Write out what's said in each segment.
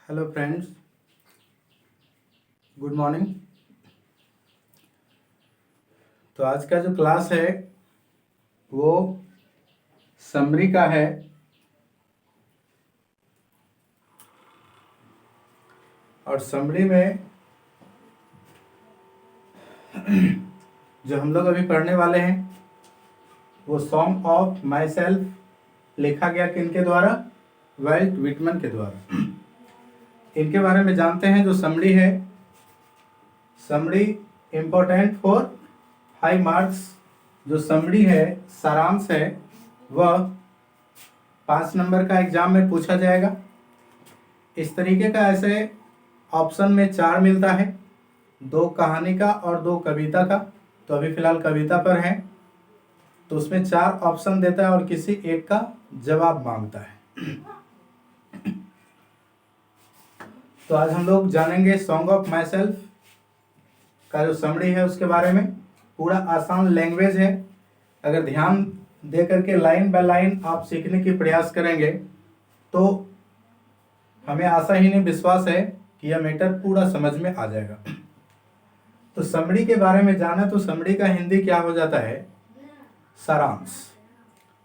Hello friends, good morning. तो आज का जो क्लास है वो समरी का है। और समरी में जो हम लोग अभी पढ़ने वाले हैं वो सॉन्ग ऑफ माई सेल्फ लिखा गया किनके द्वारा? वाल्ट विटमन के द्वारा। इनके बारे में जानते हैं। जो समरी है, summary important for high marks. जो समरी है, सारांश है, वह 5 नंबर का एग्जाम में पूछा जाएगा। इस तरीके का ऐसे ऑप्शन में 4 मिलता है, 2 कहानी का और 2 कविता का। तो अभी फिलहाल कविता पर है, तो उसमें 4 ऑप्शन देता है और किसी एक का जवाब मांगता है। तो आज हम लोग जानेंगे सॉन्ग ऑफ माई सेल्फ का जो समरी है उसके बारे में। पूरा आसान लैंग्वेज है। अगर ध्यान दे करके लाइन बाय लाइन आप सीखने की प्रयास करेंगे तो हमें आशा ही नहीं, विश्वास है कि यह मैटर पूरा समझ में आ जाएगा। तो समरी के बारे में जाना, तो समरी का हिंदी क्या हो जाता है? सारांश।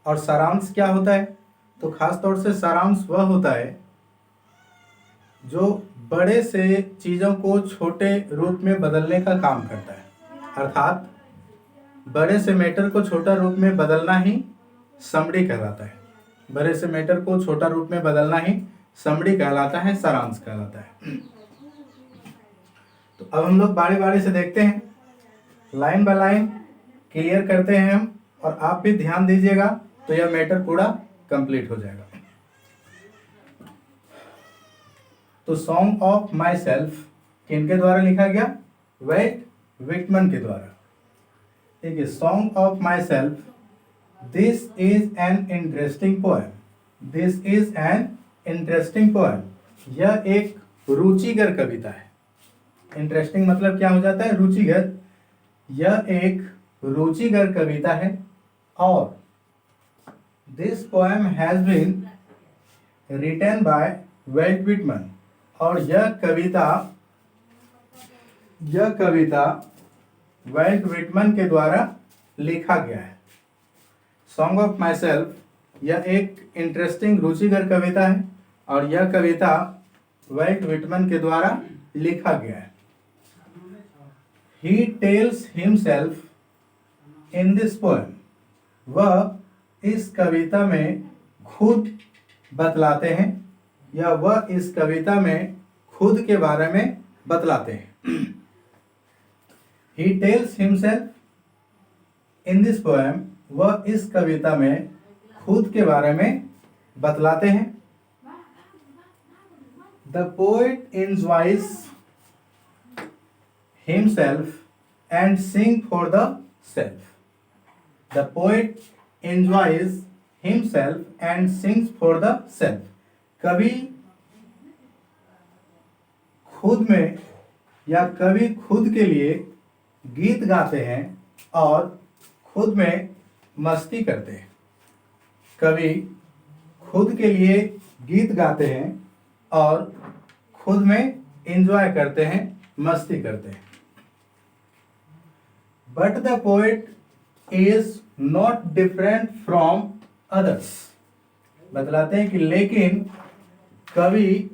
और सारांश क्या होता है? तो खास तौर से सारांश वह होता है जो बड़े से चीज़ों को छोटे रूप में बदलने का काम करता है। अर्थात बड़े से मैटर को छोटा रूप में बदलना ही समरी कहलाता है। बड़े से मैटर को छोटा रूप में बदलना ही समरी कहलाता है, सारांश कहलाता है। तो अब हम लोग बारी बारी से देखते हैं, लाइन बाय लाइन क्लियर करते हैं हम, और आप भी ध्यान दीजिएगा तो यह मैटर पूरा कंप्लीट हो जाएगा। तो सॉन्ग ऑफ माई सेल्फ किनके द्वारा लिखा गया? वाल्ट विटमन के द्वारा। देखिए, song of my self, this is an interesting poem. This is an interesting poem. यह एक रुचिकर कविता है। इंटरेस्टिंग मतलब क्या हो जाता है? रुचिकर। यह एक रुचिकर कविता है। और this poem has been written by Walt Whitman. और यह कविता वाल्ट विटमन के द्वारा लिखा गया है। सॉन्ग ऑफ माई सेल्फ यह एक इंटरेस्टिंग रुचिकर कविता है और यह कविता वाल्ट विटमन के द्वारा लिखा गया है। He tells himself in this poem. वह इस कविता में खुद बतलाते हैं, या वह इस कविता में खुद के बारे में बतलाते हैं। He tells himself in this poem. वह इस कविता में खुद के बारे में बतलाते हैं। The poet enjoys himself and sing for the self. The poet enjoys himself and sings for the self. कवि खुद में या कवि खुद के लिए गीत गाते हैं और खुद में मस्ती करते हैं। कवि खुद के लिए गीत गाते हैं और खुद में एंजॉय करते हैं, मस्ती करते हैं। But the poet is not different from others. बतलाते हैं कि लेकिन कवि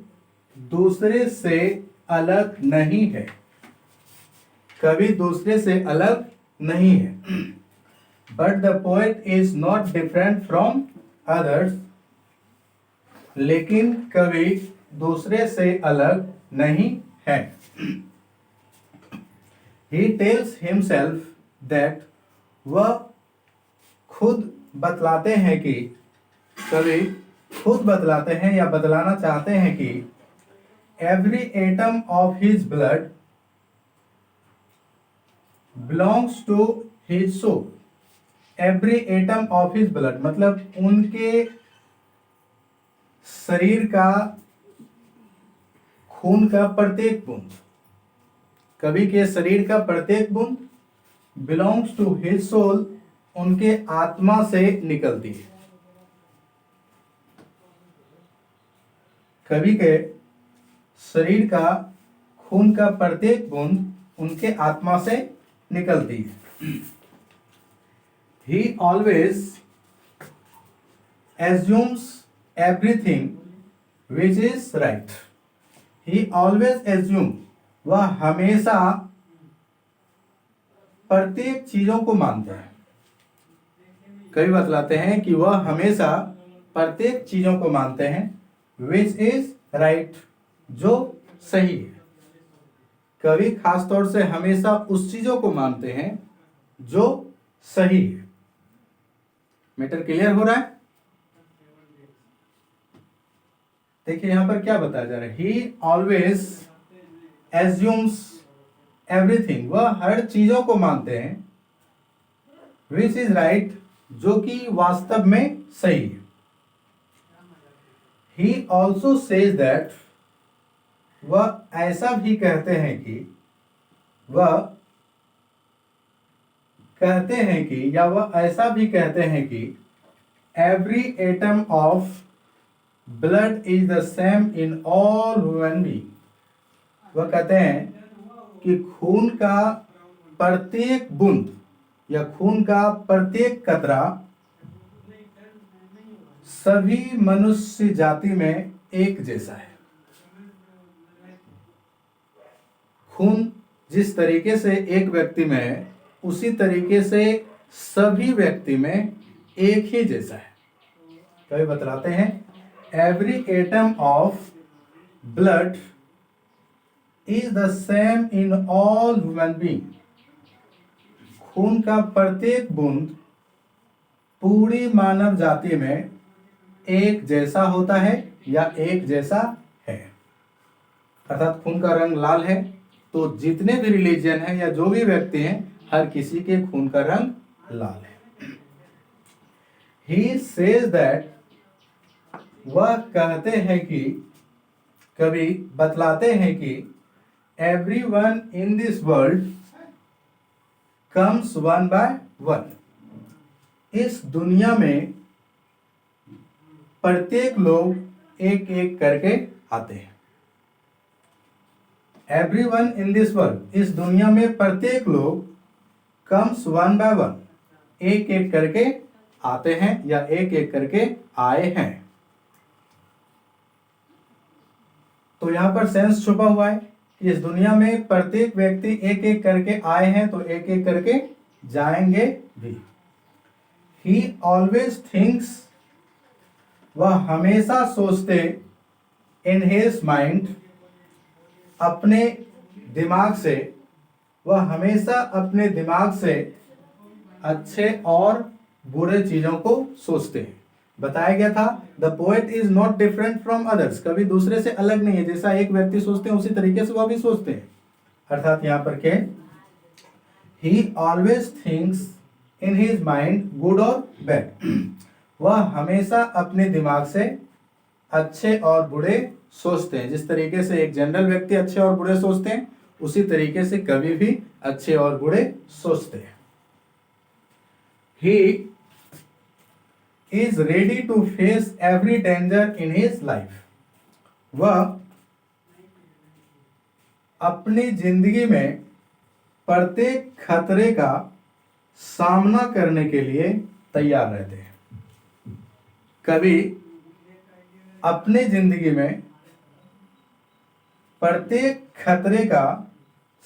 दूसरे से अलग नहीं है। कवि दूसरे से अलग नहीं है। But the poet is not different from others. लेकिन कवि दूसरे से अलग नहीं है। He tells himself that, वह खुद बतलाते हैं कि, कवि खुद बतलाते हैं या बतलाना चाहते हैं कि every atom of his blood belongs to his soul. Every atom of his blood मतलब उनके शरीर का खून का प्रत्येक बूंद, कवि के शरीर का प्रत्येक बूंद बिलोंग्स टू हिज सोल, उनके आत्मा से निकलती है। कवि के शरीर का खून का प्रत्येक बूंद उनके आत्मा से निकलती है। He always assumes everything which is right. He always assume, वह हमेशा प्रत्येक चीजों को मानते हैं। कवि बतलाते हैं कि वह हमेशा प्रत्येक चीजों को मानते हैं which is right, जो सही है। कवि खास तौर से हमेशा उस चीजों को मानते हैं जो सही है। मैटर क्लियर हो रहा है? देखिए यहां पर क्या बताया जा रहा है, ही ऑलवेज एज्यूम्स एवरीथिंग, वह हर चीजों को मानते हैं विच इज राइट, जो कि वास्तव में सही है। ही ऑल्सो सेज दैट, वह ऐसा भी कहते हैं कि या वह ऐसा भी कहते हैं कि every atom of blood is the same in all human being. वह कहते हैं कि खून का प्रत्येक बूंद या खून का प्रत्येक कतरा सभी मनुष्य जाति में एक जैसा है। खून जिस तरीके से एक व्यक्ति में है उसी तरीके से सभी व्यक्ति में एक ही जैसा है। कभी बतलाते हैं every atom of blood is the same in all human being. खून का प्रत्येक बूंद पूरी मानव जाति में एक जैसा होता है या एक जैसा है। अर्थात खून का रंग लाल है तो जितने भी रिलीजन है या जो भी व्यक्ति हैं हर किसी के खून का रंग लाल है। ही सेज दैट, वह कहते हैं कि, कभी बतलाते हैं कि everyone in this world comes one by one। इस दुनिया में प्रत्येक लोग एक एक करके आते हैं। Everyone in this world, इस दुनिया में प्रत्येक लोग comes one by one, एक एक करके आते हैं या एक एक करके आए हैं। तो यहां पर सेंस छुपा हुआ है कि इस दुनिया में प्रत्येक व्यक्ति एक एक करके आए हैं तो एक एक करके जाएंगे भी। He always thinks, वह हमेशा सोचते in his mind, अपने दिमाग से, वह हमेशा अपने दिमाग से अच्छे और बुरे चीजों को सोचते हैं। बताया गया था the poet is not different from others, कभी दूसरे से अलग नहीं है। जैसा एक व्यक्ति सोचते हैं उसी तरीके से वह भी सोचते हैं। अर्थात यहाँ पर क्या, ही always thinks in his mind good और बैड, वह हमेशा अपने दिमाग से अच्छे और बुरे सोचते हैं। जिस तरीके से एक जनरल व्यक्ति अच्छे और बुरे सोचते हैं उसी तरीके से कभी भी अच्छे और बुरे सोचते हैं। ही is ready to face every danger in his life, वह अपनी जिंदगी में प्रत्येक खतरे का सामना करने के लिए तैयार रहते हैं। कभी अपनी जिंदगी में प्रत्येक खतरे का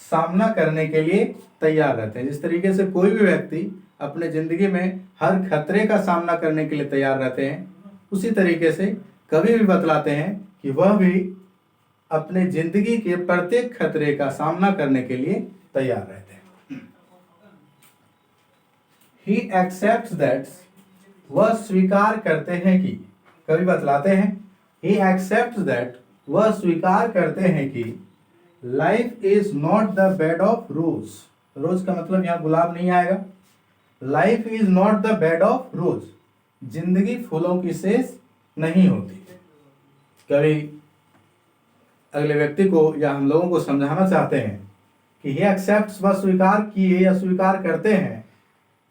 सामना करने के लिए तैयार रहते हैं। जिस तरीके से कोई भी व्यक्ति अपने जिंदगी में हर खतरे का सामना करने के लिए तैयार रहते हैं उसी तरीके से कभी भी बतलाते हैं कि वह भी अपने जिंदगी के प्रत्येक खतरे का सामना करने के लिए तैयार रहते हैं। He accepts that, वह स्वीकार करते हैं कि, कभी बतलाते हैं He accepts that, वह स्वीकार करते हैं कि life is not the bed of rose. Rose का मतलब यहाँ गुलाब नहीं आएगा। Life is not the bed of rose, जिंदगी फूलों की सेज नहीं होती। कभी अगले व्यक्ति को या हम लोगों को समझाना चाहते हैं कि ही एक्सेप्ट्स, वह स्वीकार किए या स्वीकार करते हैं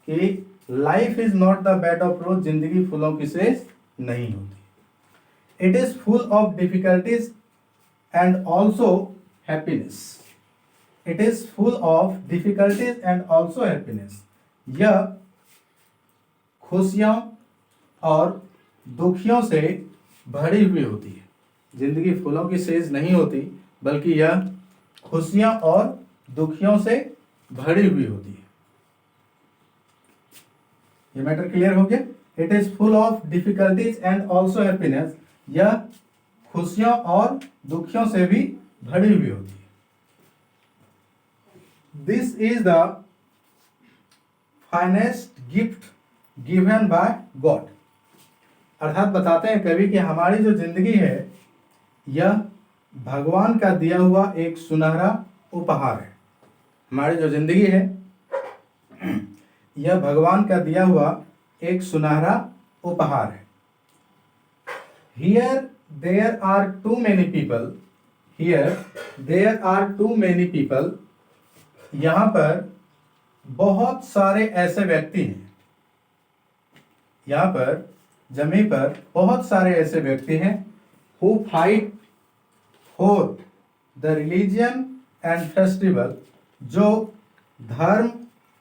कि life is not the bed of rose, जिंदगी फूलों की सेज नहीं होती। It is full of difficulties and also happiness. It is full of difficulties and also happiness. यह खुशियों और दुखियों से भरी हुई होती है. जिंदगी फूलों की सेज नहीं होती, बल्कि यह खुशियों और दुखियों से भरी हुई होती है. ये मैटर क्लियर हो गया? It is full of difficulties and also happiness. यह खुशियों और दुखियों से भी भरी हुई होती है. This is the finest gift given by God. अर्थात बताते हैं कवि कि हमारी जो जिंदगी है यह भगवान का दिया हुआ एक सुनहरा उपहार है. हमारी जो जिंदगी है यह भगवान का दिया हुआ एक सुनहरा उपहार है. Here there are too many people. Here there are too many people. यहाँ पर बहुत सारे ऐसे व्यक्ति हैं. यहाँ पर जमीन पर बहुत सारे ऐसे व्यक्ति हैं who fight for the religion and festival, जो धर्म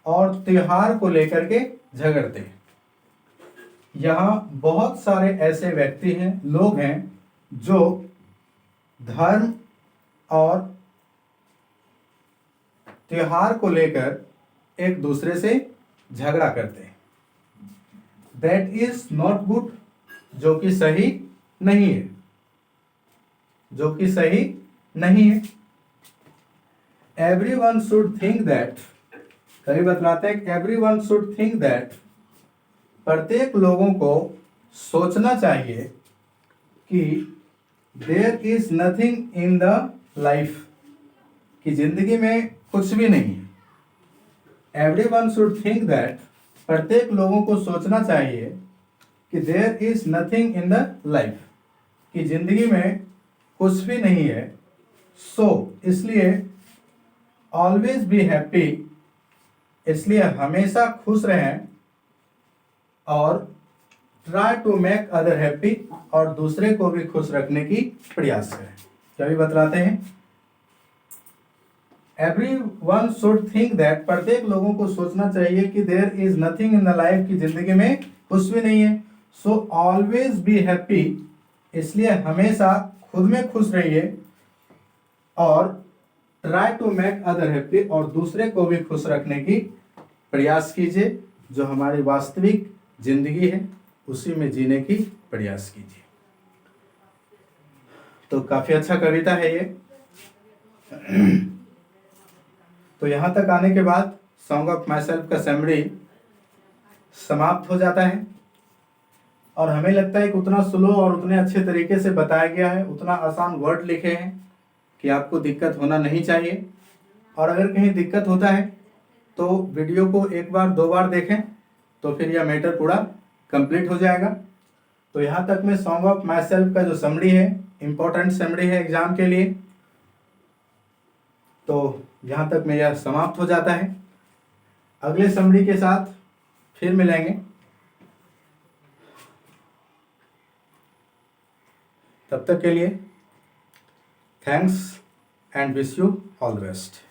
और त्योहार को लेकर के झगड़ते हैं. यहाँ बहुत सारे ऐसे व्यक्ति हैं, लोग हैं जो धर्म और त्योहार को लेकर एक दूसरे से झगड़ा करते हैं. That is not good, जो कि सही नहीं है. जो कि सही नहीं है. Everyone should think that, कभी बतलाते हैं everyone should think that, प्रत्येक लोगों को सोचना चाहिए कि there is nothing in the life, कि जिंदगी में कुछ भी नहीं है. Everyone should think that, प्रत्येक लोगों को सोचना चाहिए कि there is nothing in the life, कि जिंदगी में कुछ भी नहीं है. So, इसलिए always be happy, इसलिए हमेशा खुश रहें, और try to make other happy, और दूसरे को भी खुश रखने की प्रयास करें. क्या भी बतलाते हैं? Everyone should think that, प्रत्येक लोगों को सोचना चाहिए कि there is nothing in the life, की जिंदगी में कुछ भी नहीं है. So always be happy, इसलिए हमेशा खुद में खुश रहिए, और try to make other happy, और दूसरे को भी खुश रखने की प्रयास कीजिए. जो हमारी वास्तविक जिंदगी है उसी में जीने की प्रयास कीजिए. तो काफी अच्छा कविता है ये. तो यहाँ तक आने के बाद सॉन्ग ऑफ माई सेल्फ का समरी समाप्त हो जाता है. और हमें लगता है कि उतना स्लो और उतने अच्छे तरीके से बताया गया है, उतना आसान वर्ड लिखे हैं कि आपको दिक्कत होना नहीं चाहिए. और अगर कहीं दिक्कत होता है तो वीडियो को एक बार दो बार देखें, तो फिर यह मैटर पूरा कंप्लीट हो जाएगा. तो यहाँ तक में सॉन्ग ऑफ माई सेल्फ का जो समरी है, इम्पोर्टेंट समरी है एग्जाम के लिए, तो यहाँ तक में यह समाप्त हो जाता है. अगले समरी के साथ फिर मिलेंगे. तब तक के लिए thanks and wish you all the best.